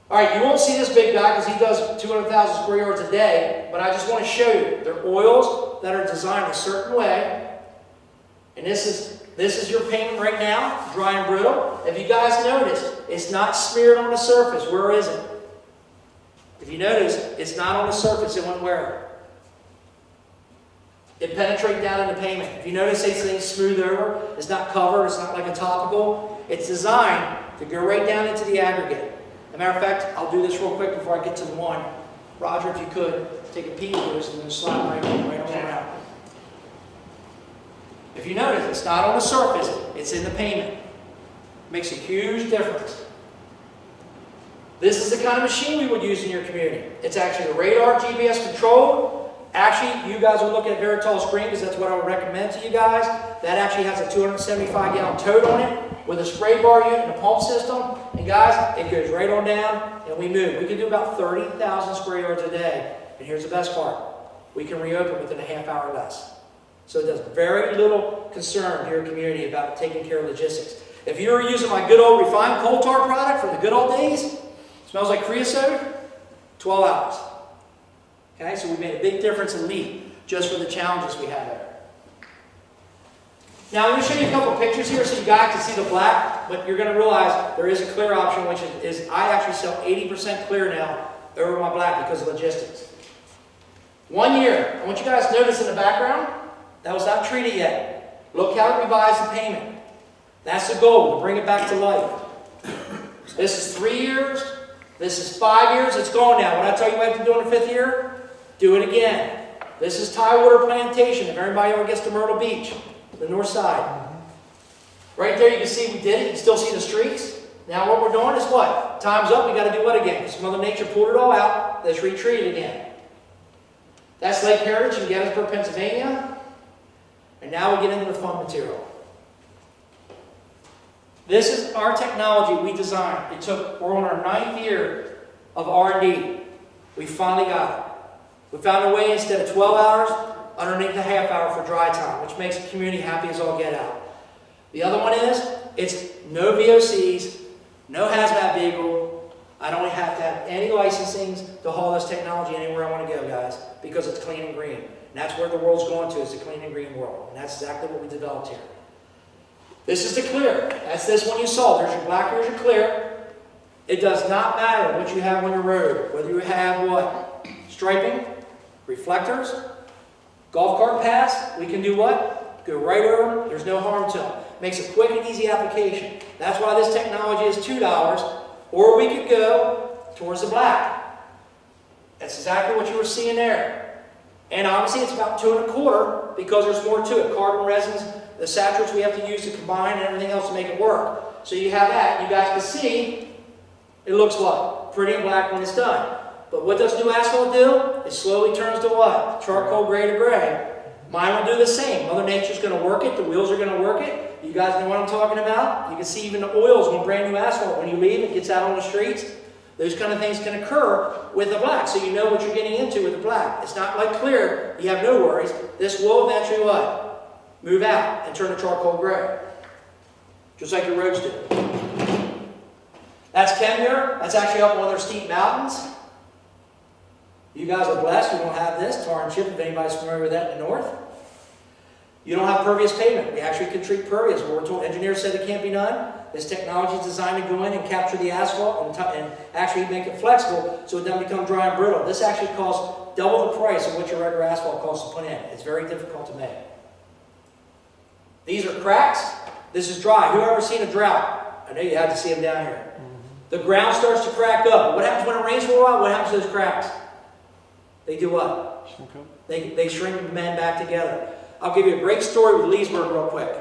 All right, you won't see this big guy because he does 200,000 square yards a day, but I just want to show you. They're oils that are designed a certain way. And this is your pavement right now, dry and brittle. If you guys notice, it's not smeared on the surface. Where is it? If you notice, it's not on the surface, it went where? It penetrates down into pavement. If you notice these things smooth over, it's not covered, it's not like a topical. It's designed to go right down into the aggregate. As a matter of fact, I'll do this real quick before I get to the one. Roger, if you could, take a peek at this and then slide right on around. If you notice, it's not on the surface, it's in the pavement. Makes a huge difference. This is the kind of machine we would use in your community. It's actually a radar GPS control. Actually, you guys will look at a very tall screen because that's what I would recommend to you guys. That actually has a 275-gallon tote on it with a spray bar unit and a pump system. And guys, it goes right on down and we move. We can do about 30,000 square yards a day. And here's the best part. We can reopen within a half hour or less. So it does very little concern to your community about taking care of logistics. If you were using my good old refined coal tar product from the good old days, smells like creosote, 12 hours. Okay, so we made a big difference in leak just for the challenges we had there. Now I'm going to show you a couple of pictures here so you guys can see the black, but you're going to realize there is a clear option, which is I actually sell 80% clear now over my black because of logistics. 1 year. I want you guys to notice in the background, that was not treated yet. Look how it revised the payment. That's the goal, to bring it back to life. This is 3 years. This is 5 years. It's gone now. When I tell you what I have to do in the 5th year, do it again. This is Tidewater Plantation. If everybody ever gets to Myrtle Beach, the north side. Right there you can see we did it. You can still see the streaks. Now what we're doing is what? Time's up. We got to do what again? Because Mother Nature pulled it all out. Let's retreat it again. That's Lake Heritage in Gettysburg, Pennsylvania. And now we get into the fun material. This is our technology we designed. We're on our 9th year of R&D. We finally got it. We found a way instead of 12 hours, underneath a half hour for dry time, which makes the community happy as all get out. The other one is, it's no VOCs, no hazmat vehicle. I don't have to have any licensings to haul this technology anywhere I want to go, guys, because it's clean and green. And that's where the world's going to, is the clean and green world. And that's exactly what we developed here. This is the clear. That's this one you saw. There's your black, there's your clear. It does not matter what you have on your road, whether you have what? Striping, reflectors, golf cart paths, we can do what? Go right over them. There's no harm to them. Makes a quick and easy application. That's why this technology is $2, or we could go towards the black. That's exactly what you were seeing there. And obviously it's about 2 1/4 because there's more to it. Carbon resins, the saturates we have to use to combine and everything else to make it work. So you have that. You guys can see it looks what? Pretty and black when it's done. But what does new asphalt do? It slowly turns to what? Charcoal gray to gray. Mine will do the same. Mother Nature's going to work it. The wheels are going to work it. You guys know what I'm talking about? You can see even the oils on brand new asphalt. When you leave, it gets out on the streets. Those kind of things can occur with the black. So you know what you're getting into with the black. It's not like clear. You have no worries. This will eventually what? Move out and turn to charcoal gray. Just like your roads do. That's Kenmure. That's actually up one of their steep mountains. You guys are blessed. You don't have this. Tar and chip, if anybody's familiar with that in the north. You don't have pervious pavement. We actually can treat pervious. What we're told, engineers said it can't be done. This technology is designed to go in and capture the asphalt and actually make it flexible so it doesn't become dry and brittle. This actually costs double the price of what your regular asphalt costs to put in. It's very difficult to make. These are cracks. This is dry. Who ever seen a drought? I know you had to see them down here. The ground starts to crack up. What happens when it rains for a while? What happens to those cracks? They do what? Shrink up. They shrink and mend back together. I'll give you a great story with Leesburg real quick.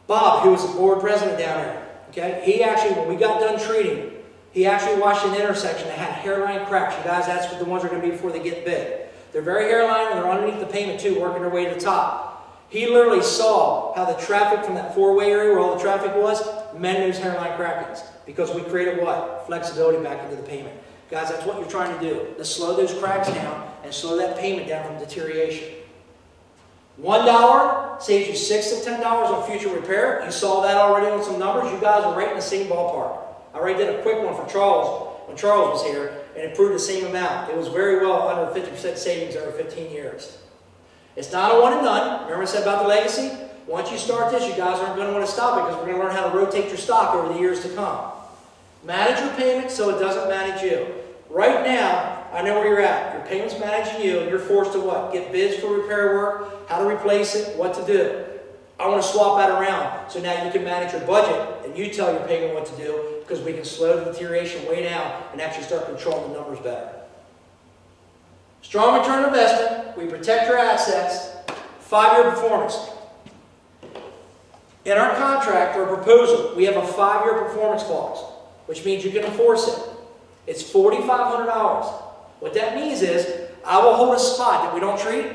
Bob, who was the board president down there, okay, he actually, when we got done treating, he actually watched an intersection that had hairline cracks. You guys, that's what the ones are going to be before they get big. They're very hairline and they're underneath the pavement too, working their way to the top. He literally saw how the traffic from that four-way area where all the traffic was, mend those hairline crackings. Because we created what? Flexibility back into the pavement. Guys, that's what you're trying to do. To slow those cracks down and slow that pavement down from deterioration. $1 saves you $6 to $10 on future repair. You saw that already on some numbers. You guys are right in the same ballpark. I already did a quick one for Charles when Charles was here, and it proved the same amount. It was very well under 50% savings over 15 years. It's not a one and done. Remember I said about the legacy? Once you start this, you guys aren't going to want to stop it because we're going to learn how to rotate your stock over the years to come. Manage your payment so it doesn't manage you. Right now, I know where you're at. Your payment's managing you, and you're forced to what? Get bids for repair work, how to replace it, what to do. I want to swap that around, so now you can manage your budget, and you tell your payment what to do, because we can slow the deterioration way down and actually start controlling the numbers better. Strong return on investment, we protect your assets, 5-year performance. In our contract or proposal, we have a 5-year performance clause, which means you can enforce it. It's $4,500. What that means is, I will hold a spot that we don't treat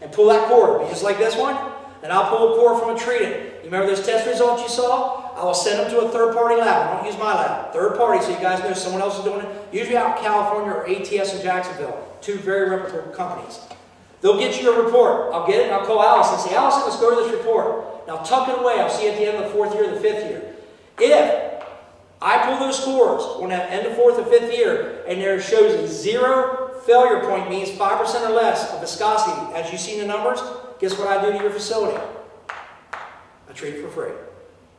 and pull that cord, just like this one, and I'll pull a cord from a treated. You remember those test results you saw? I will send them to a third-party lab. I don't use my lab. Third party, so you guys know someone else is doing it. Usually out in California or ATS in Jacksonville. 2 very reputable companies. They'll get you a report. I'll get it and I'll call Allison and say, Allison, let's go to this report. Now tuck it away. I'll see you at the end of the 4th year or the 5th year. If I pull those scores on that end of 4th or 5th year and there shows a 0 failure point, means 5% or less of viscosity, as you see in the numbers, guess what I do to your facility? I treat it for free.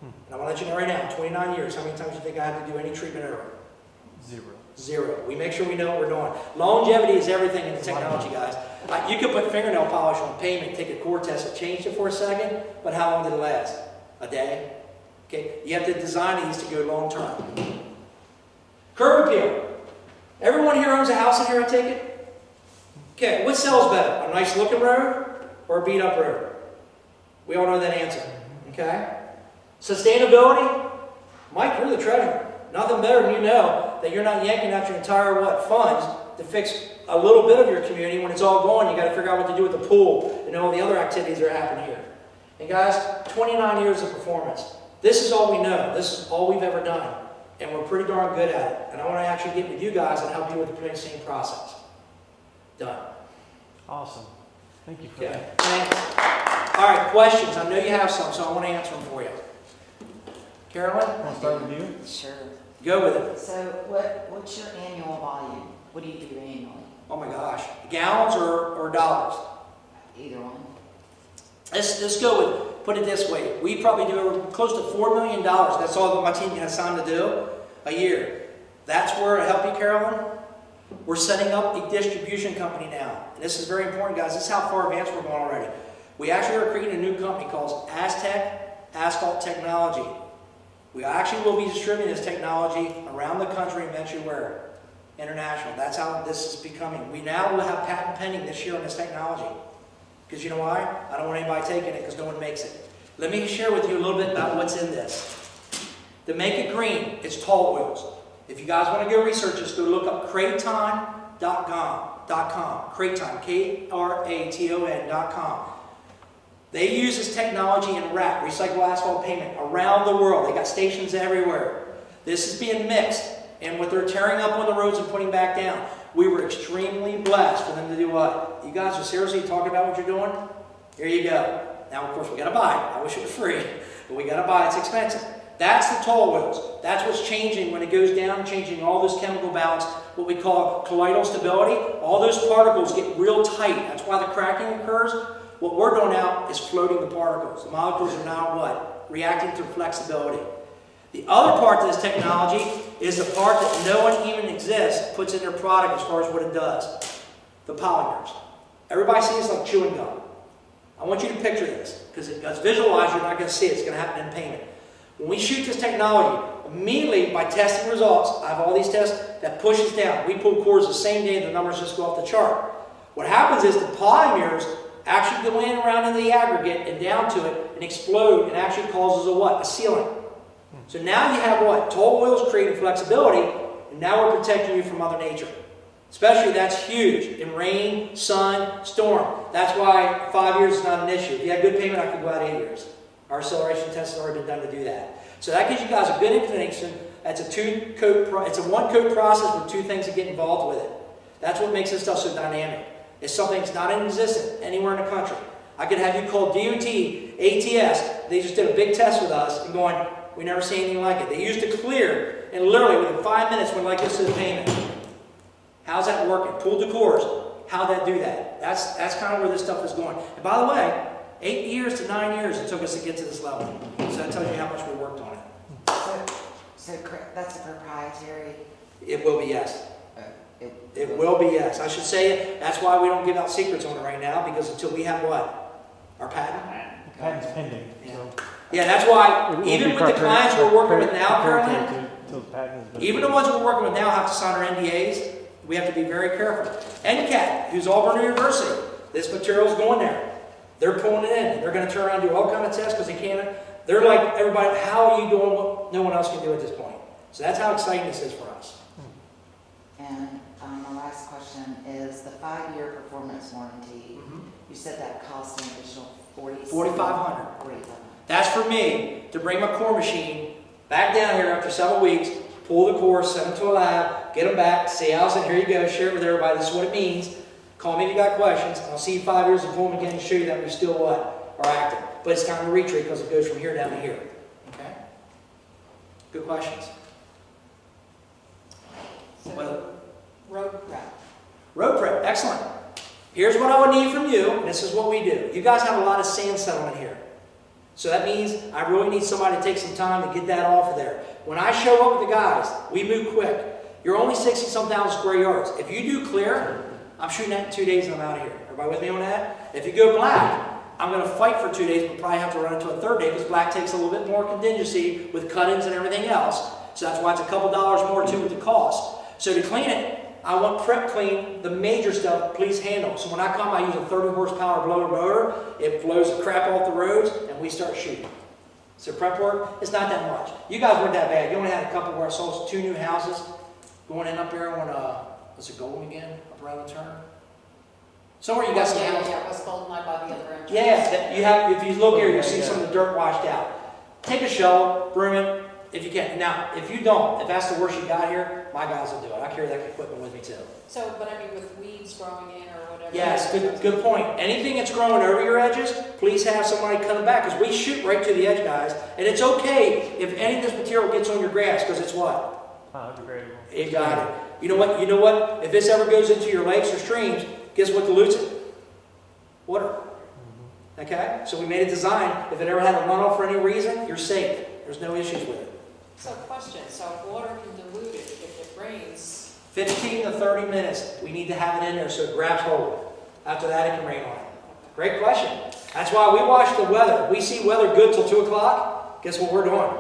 And I want to let you know right now, in 29 years, how many times do you think I have to do any treatment ever? 0. 0. We make sure we know what we're doing. Longevity is everything in the technology, guys. You could put fingernail polish on pavement, take a core test, and change it for a second, but how long did it last? A day? Okay? You have to design these to go long term. Curb appeal. Everyone here owns a house in here, I take it? Okay, what sells better? A nice looking road or a beat up road? We all know that answer. Okay? Sustainability. Mike, you're the treasurer. Nothing better than you know that you're not yanking out your entire funds to fix a little bit of your community. When it's all gone, you got to figure out what to do with the pool and all the other activities that are happening here. And guys, 29 years of performance. This is all we know. This is all we've ever done. And we're pretty darn good at it. And I want to actually get with you guys and help you with the same process. Done. Awesome. Thank you for Okay, that. thanks. All right, questions. I know you have some, so I want to answer them for you. Carolyn? Want to start with you? Sure. Go with it. So what's your annual volume? What do you do annually? Oh my gosh. Gallons or dollars? Either one. Let's go with, put it this way. We probably do close to $4 million. That's all that my team has time to do a year. That's where to help you, Carolyn. We're setting up a distribution company now. And this is very important, guys. This is how far advanced we're going already. We actually are creating a new company called Aztec Asphalt Technology. We actually will be distributing this technology around the country and eventually where? International. That's how this is becoming. We now will have patent pending this year on this technology. Because you know why? I don't want anybody taking it because no one makes it. Let me share with you a little bit about what's in this. To make it green, it's tall oils. If you guys want to go research this, go look up kraton.com. Kraton, Kraton.com. They use this technology in RAP, recyclable asphalt pavement, around the world. They got stations everywhere. This is being mixed, and what they're tearing up on the roads and putting back down. We were extremely blessed for them to do what? You guys are seriously talking about what you're doing? Here you go. Now, of course, we got to buy it. I wish it was free, but we got to buy it. It's expensive. That's the tall oils. That's what's changing when it goes down, changing all this chemical balance, what we call colloidal stability. All those particles get real tight. That's why the cracking occurs. What we're doing now is floating the particles. The molecules are now what? Reacting to flexibility. The other part of this technology is the part that no one even exists puts in their product as far as what it does. The polymers. Everybody sees it like chewing gum. I want you to picture this, because if it's visualized, you're not going to see it. It's going to happen in payment. When we shoot this technology, immediately by testing results, I have all these tests that pushes down. We pull cores the same day, and the numbers just go off the chart. What happens is the polymers actually go in around into the aggregate and down to it and explode and actually causes a what? A sealing. So now you have what? Tall oils creating flexibility, and now we're protecting you from Mother Nature. Especially that's huge in rain, sun, storm. That's why 5 years is not an issue. If you had good payment, I could go out 8 years. Our acceleration test has already been done to do that. So that gives you guys a good inclination. That's a it's a one-coat process with 2 things that get involved with it. That's what makes this stuff so dynamic. It's something that's not in existence anywhere in the country. I could have you call DOT, ATS. They just did a big test with us and going, we never see anything like it. They used it clear, and literally within 5 minutes went like this to the payment. How's that working? Pulled the cores. How'd that do that? That's kind of where this stuff is going. And by the way, 8 years to 9 years it took us to get to this level. So that tells you how much we worked on it. So that's a proprietary. It will be, yes. It will be, yes. I should say it. That's why we don't give out secrets on it right now, because until we have what? Our patent? The patent's pending, so. Yeah, that's why, it won't even be with the clients we're working with now, proprietary Carolyn, till the patent has been. even the ones we're working with now have to sign our NDAs. We have to be very careful. NCAT, who's Auburn University, this material's going there. They're pulling it in. They're going to turn around and do all kinds of tests because they can't. They're like, everybody, how are you doing what no one else can do at this point? So that's how exciting this is for us. And my last question is the 5-year performance warranty. You said that costs an additional $4,500. $4,500. That's for me to bring my core machine back down here after several weeks, pull the core, send them to a lab, get them back, see how's it, here you go, share it with everybody, this is what it means. Call me if you got questions. I'll see you 5 years and pull them again and show you that we still what? Are active. But it's time to retreat because it goes from here down to here. Okay? Good questions. So, road prep. Road prep, excellent. Here's what I would need from you, and this is what we do. You guys have a lot of sand settlement here. So that means I really need somebody to take some time to get that off of there. When I show up with the guys, we move quick. You're only 60-some thousand square yards. If you do clear, I'm shooting that in 2 days and I'm out of here. Everybody with me on that? If you go black, I'm going to fight for 2 days, but probably have to run into a third day because black takes a little bit more contingency with cut-ins and everything else. So that's why it's a couple dollars more too with the cost. So to clean it, I want prep clean, the major stuff, please handle. So when I come, I use a 30 horsepower blower motor. It blows the crap off the roads, and we start shooting. So prep work, it's not that much. You guys weren't that bad. You only had a couple where I saw 2 new houses going in up there on, was it Golden again, up around the turn? Somewhere you got some houses. Yeah, West Golden, I by the other entrance. Yeah, you have. If you look here, you'll see some of the dirt washed out. Take a shovel, broom it, if you can. Now, if you don't, if that's the worst you got here, my guys will do it. I carry that equipment with me too. So, but I mean, with weeds growing in or whatever. Yes, good point. Anything that's growing over your edges, please have somebody come back because we shoot right to the edge, guys. And it's okay if any of this material gets on your grass because it's what? Biodegradable. You got it. You know what? You know what? If this ever goes into your lakes or streams, guess what dilutes it? Water. Okay? So we made a design. If it ever had a runoff for any reason, you're safe. There's no issues with it. So question, so if water can dilute it if it rains? 15 to 30 minutes. We need to have it in there so it grabs hold. After that, it can rain on it. Great question. That's why we watch the weather. We see weather good till 2 o'clock. Guess what we're doing?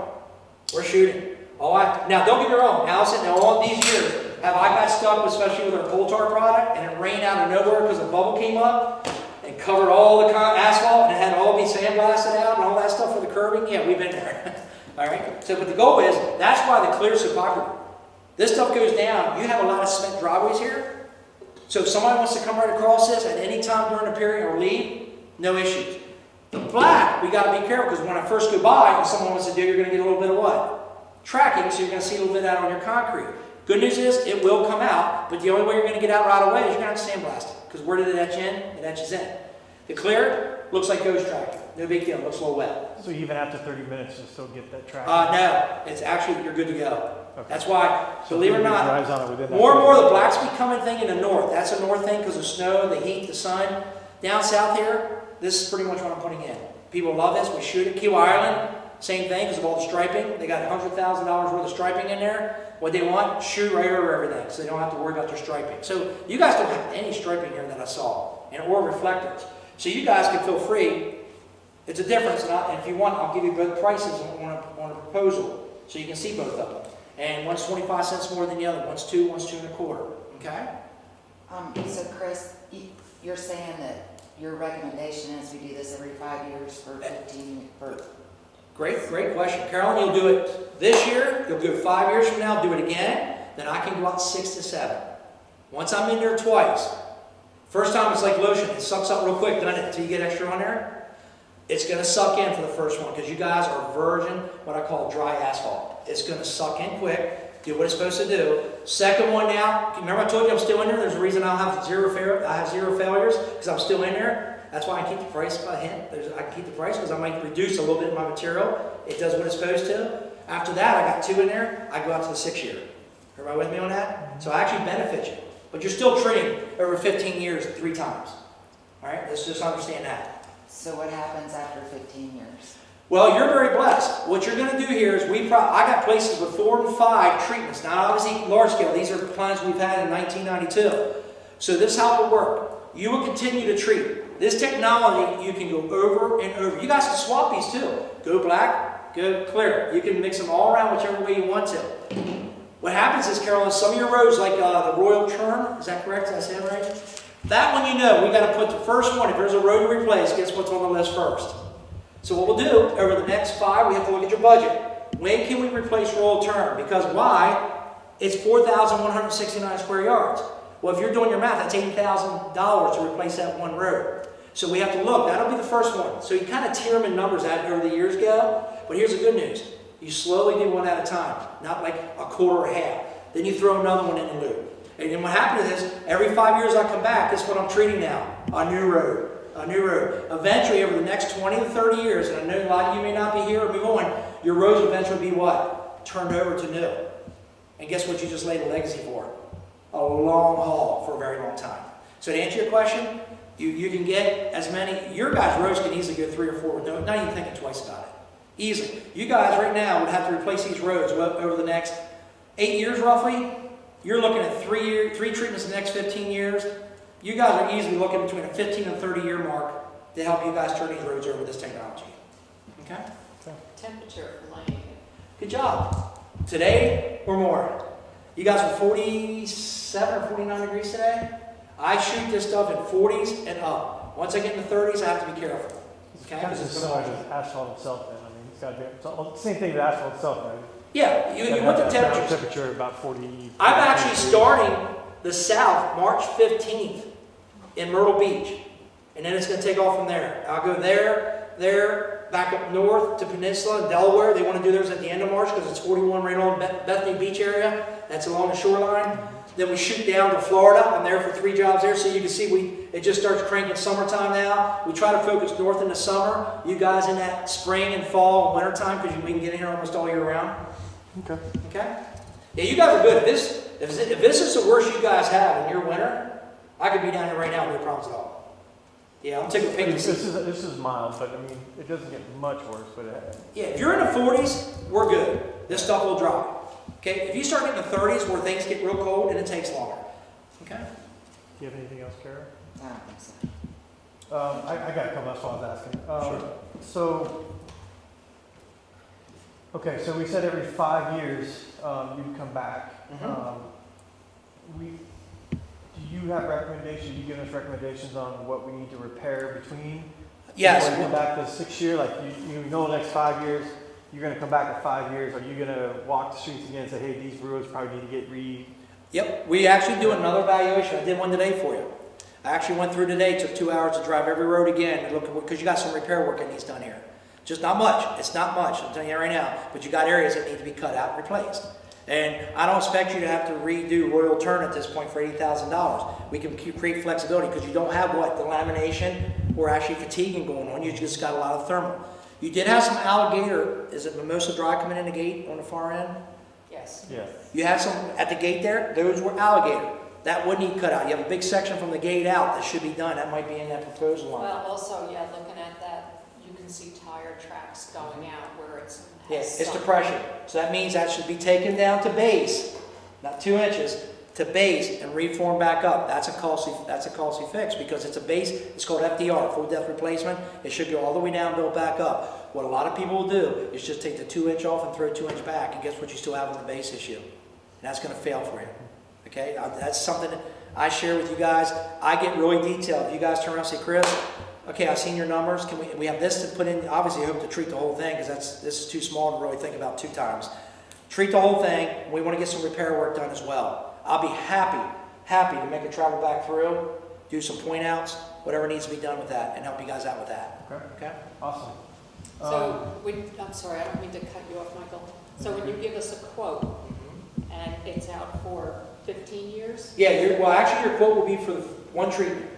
We're shooting. Now, don't get me wrong. Allison, in all these years, have I got stuck, especially with our coal tar product, and it rained out of nowhere because a bubble came up and covered all the asphalt, and it had to all be sandblasted out and all that stuff for the curbing? Yeah, we've been there. All right? So, but the goal is, that's why the clear is so popular. This stuff goes down. You have a lot of cement driveways here. So if somebody wants to come right across this at any time during the period or leave, no issues. The black, we got to be careful because when I first go by and someone wants to do, you're going to get a little bit of what? Tracking, so you're going to see a little bit out on your concrete. Good news is, it will come out, but the only way you're going to get out right away is you're going to have to sandblast it. Because where did it etch in? It etches in. The clear looks like ghost tracking. No big deal. Looks a little wet. So even after 30 minutes, you still get that track? No. It's actually, you're good to go. Okay. That's why, So believe it or if it not, dries on it within that more and more 30 the black's becoming thing in the north. That's a north thing because of snow, the heat, the sun. Down south here, this is pretty much what I'm putting in. People love this. We shoot it. Kiwi Island, same thing because of all the striping. They got $100,000 worth of striping in there. What they want, shoot right over everything so they don't have to worry about their striping. So you guys don't have any striping here that I saw, or reflectors. So you guys can feel free. It's a difference, and if you want, I'll give you both prices on a proposal so you can see both of them. And one's 25 cents more than the other. One's 2, one's 2 1/4. Okay? So Chris, you're saying that your recommendation is we do this every 5 years for 15, for... Great question. Carolyn, you'll do it this year. You'll do it 5 years from now. Do it again. Then I can go out 6 to 7. Once I'm in there twice. First time it's like lotion. It sucks up real quick, doesn't it? Until you get extra on there. It's going to suck in for the first one because you guys are virgin, what I call dry asphalt. It's going to suck in quick, do what it's supposed to do. Second one now, remember I told you I'm still in there? There's a reason I have zero failures because I'm still in there. That's why I keep the price by hint. I can keep the price because I might reduce a little bit of my material. It does what it's supposed to. After that, I got 2 in there. I go out to the 6 year. Everybody with me on that? So I actually benefit you. But you're still treating over 15 years 3 times. All right? Let's just understand that. So what happens after 15 years? Well, you're very blessed. What you're going to do here is I got places with 4 and 5 treatments. Now, obviously, large scale. These are plants we've had in 1992. So this is how it will work. You will continue to treat. This technology, you can go over and over. You guys can swap these too. Go black, go clear. You can mix them all around whichever way you want to. What happens is, Carolyn, some of your rows, like the Royal Churn, is that correct? Did I say that right? That one, you know, we got to put the first one. If there's a row to replace, guess what's on the list first? So what we'll do, over the next 5, we have to look at your budget. When can we replace Royal Churn? Because why? It's 4,169 square yards. Well, if you're doing your math, that's $80,000 to replace that one road. So we have to look. That'll be the first one. So you kind of tier them in numbers as over the years go. But here's the good news. You slowly do one at a time, not like a quarter or half. Then you throw another one in the loop. And then what happens is, every 5 years I come back, this is what I'm treating now. A new road. A new road. Eventually, over the next 20 to 30 years, and I know a lot of you may not be here or move on, your roads will eventually be what? Turned over to new. And guess what you just laid a legacy for? A long haul for a very long time. So to answer your question, you can get as many, your guys' roads can easily go 3 or 4 with not even thinking twice about it. Easily. You guys right now would have to replace these roads over the next 8 years roughly. You're looking at 3 treatments in the next 15 years. You guys are easily looking between a 15 and 30 year mark to help you guys turn these roads over with this technology. Okay? Temperature for laying it. Good job. Today or more. You guys are 47 or 49 degrees today. I shoot this stuff in 40s and up. Once I get in the 30s, I have to be careful. Okay? Kind of similar to asphalt itself then. I mean, it's got to be, it's all, same thing with asphalt itself, right? Yeah, you want the temperature. Temperature about 40. I'm actually starting the south March 15th in Myrtle Beach. And then it's going to take off from there. I'll go there, back up north to Peninsula and Delaware. They want to do theirs at the end of March because it's 41 right on Bethany Beach area. That's along the shoreline. Then we shoot down to Florida. I'm there for 3 jobs there. So you can see it just starts cranking summertime now. We try to focus north in the summer. You guys in that spring and fall and winter time because we can get in here almost all year round. Okay. Okay? Yeah, you guys are good. If this is the worst you guys have in your winter, I could be down here right now with no problems at all. Yeah, I'm taking a picture. This is mild, but I mean, it doesn't get much worse. But yeah, if you're in the 40s, we're good. This stuff will dry. Okay? If you start getting the 30s where things get real cold, and it takes longer. Okay? Do you have anything else, Kara? I don't think so. I got a couple. That's what I was asking. Sure. So we said every 5 years you'd come back. Mhm. Do you have recommendations? You give us recommendations on what we need to repair between? Yes. Before you come back to the 6th year, like you know, the next 5 years, you're going to come back in 5 years. Are you going to walk the streets again and say, hey, these roads probably need to get Yep. We actually do another evaluation. I did one today for you. I actually went through today. Took 2 hours to drive every road again and look at because you got some repair work that needs done here. Just not much. It's not much. I'm telling you right now. But you got areas that need to be cut out and replaced. And I don't expect you to have to redo Royal Turn at this point for $80,000. We can create flexibility because you don't have the lamination or actually fatiguing going on. You just got a lot of thermal. You did have some alligator. Is it Mimosa dry coming in the gate on the far end? Yes. Yeah. You have some at the gate there. Those were alligator. That would need cut out. You have a big section from the gate out that should be done. That might be in that proposal line. Well, also, yeah, looking at that, you can see tire tracks going out where it's. Yes, it's depression. So that means that should be taken down to base, not 2 inches, to base and reform back up. That's a costly fix because it's a base. It's called FDR, full depth replacement. It should go all the way down, build back up. What a lot of people will do is just take the 2 inch off and throw 2 inch back, and guess what? You still have on the base issue, and that's going to fail for you. Okay, that's something that I share with you guys. I get really detailed. If you guys turn around and say, Chris, okay, I've seen your numbers. Can we have this to put in? Obviously, I hope to treat the whole thing because this is too small to really think about 2 times. Treat the whole thing. We want to get some repair work done as well. I'll be happy to make a travel back through, do some point outs, whatever needs to be done with that, and help you guys out with that. Okay. Okay? Awesome. So, I'm sorry, I don't mean to cut you off, Michael. So when you give us a quote and it's out for 15 years? Yeah, actually your quote will be for the one treatment.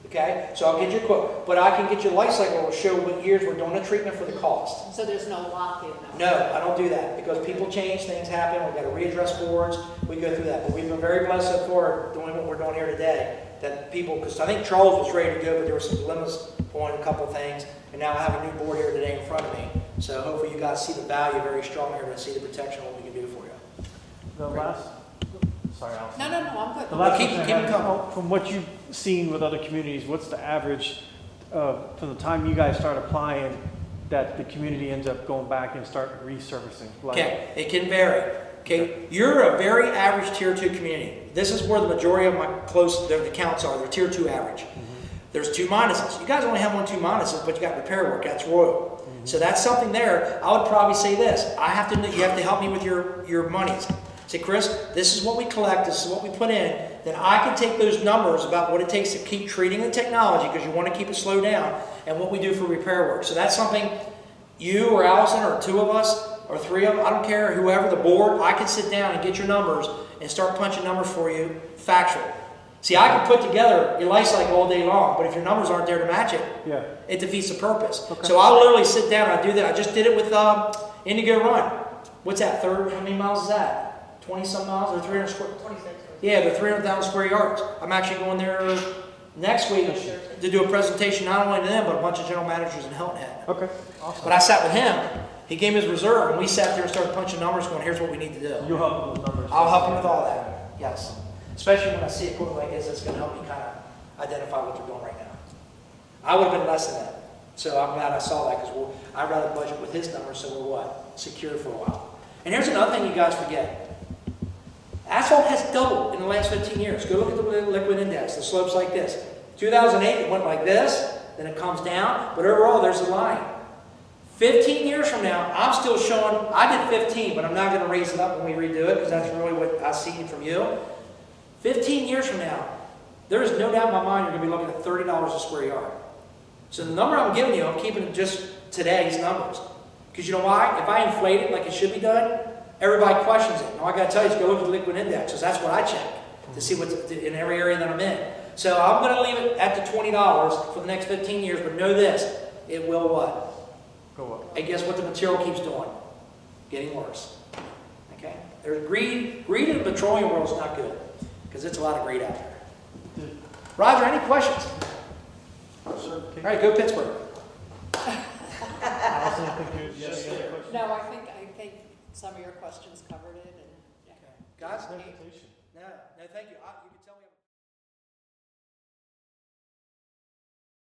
Okay? So I'll get your quote. But I can get your life cycle to show what years we're doing the treatment for the cost. So there's no lock-in? No, I don't do that because people change, things happen, we've got to readdress boards, we go through that. But we've been very blessed so far doing what we're doing here today that people, because I think Charles was ready to go, but there were some dilemmas on a couple of things, and now I have a new board here today in front of me So hopefully you guys see the value very strong here and see the protection of what we can do for you. The last, sorry, Allison. No, I'm good. The last Keep- question I keep have it is, coming. from what you've seen with other communities, what's the average from the time you guys start applying that the community ends up going back and start resurfacing? Like, Okay, it can vary. Okay, you're a very average tier 2 community. This is where the majority of my the counts are. They're tier 2 average. There's 2 minuses. You guys only have 1, 2 minuses, but you got repair work. That's royal. So that's something there. I would probably say this. You have to help me with your monies. Say, Chris, this is what we collect. This is what we put in. Then I can take those numbers about what it takes to keep treating the technology, because you want to keep it slowed down, and what we do for repair work. So that's something you or Allison or 2 of us or 3 of them, I don't care, whoever, the board, I can sit down and get your numbers and start punching numbers for you, factual. See, I can put together your life cycle all day long, but if your numbers aren't there to match it, yeah. it defeats the purpose. Okay. So I'll literally sit down and I do that. I just did it with Indigo Run. What's that, how many miles is that? 20-some miles or 300 square? 26. Yeah, they're 300,000 square yards. I'm actually going there next week to do a presentation not only to them, but a bunch of general managers in Hilton Head. Okay, awesome. But I sat with him. He gave me his reserve, and we sat there and started punching numbers going, here's what we need to do. You'll help with those numbers. I'll help him with all that, yes. Especially when I see equipment like this, it's going to help me kind of identify what they're doing right now. I would have been less than that. So I'm glad I saw that, because I'd rather budget with his numbers so we're what? Secured for a while. And here's another thing you guys forget. Asphalt has doubled in the last 15 years. Go look at the liquid index. The slope's like this. 2008, it went like this, then it comes down, but overall there's a line. 15 years from now, I'm still showing, I did 15, but I'm not going to raise it up when we redo it, because that's really what I've seen from you. 15 years from now, there is no doubt in my mind you're going to be looking at $30 a square yard. So the number I'm giving you, I'm keeping just today's numbers. Because you know why? If I inflate it like it should be done, everybody questions it. Now I got to tell you, go look at the liquid index, because that's what I check to see what's in every area that I'm in. So I'm going to leave it at the $20 for the next 15 years, but know this, it will what? Go up. And guess what the material keeps doing? Getting worse. Okay? There's greed. Greed in the petroleum world is not good, because it's a lot of greed out there. Roger, any questions? All right, go Pittsburgh. Allison, I think you have any other questions? No, I think some of your questions covered it, and, yeah. Guys? Presentation. No, thank you. You can tell me.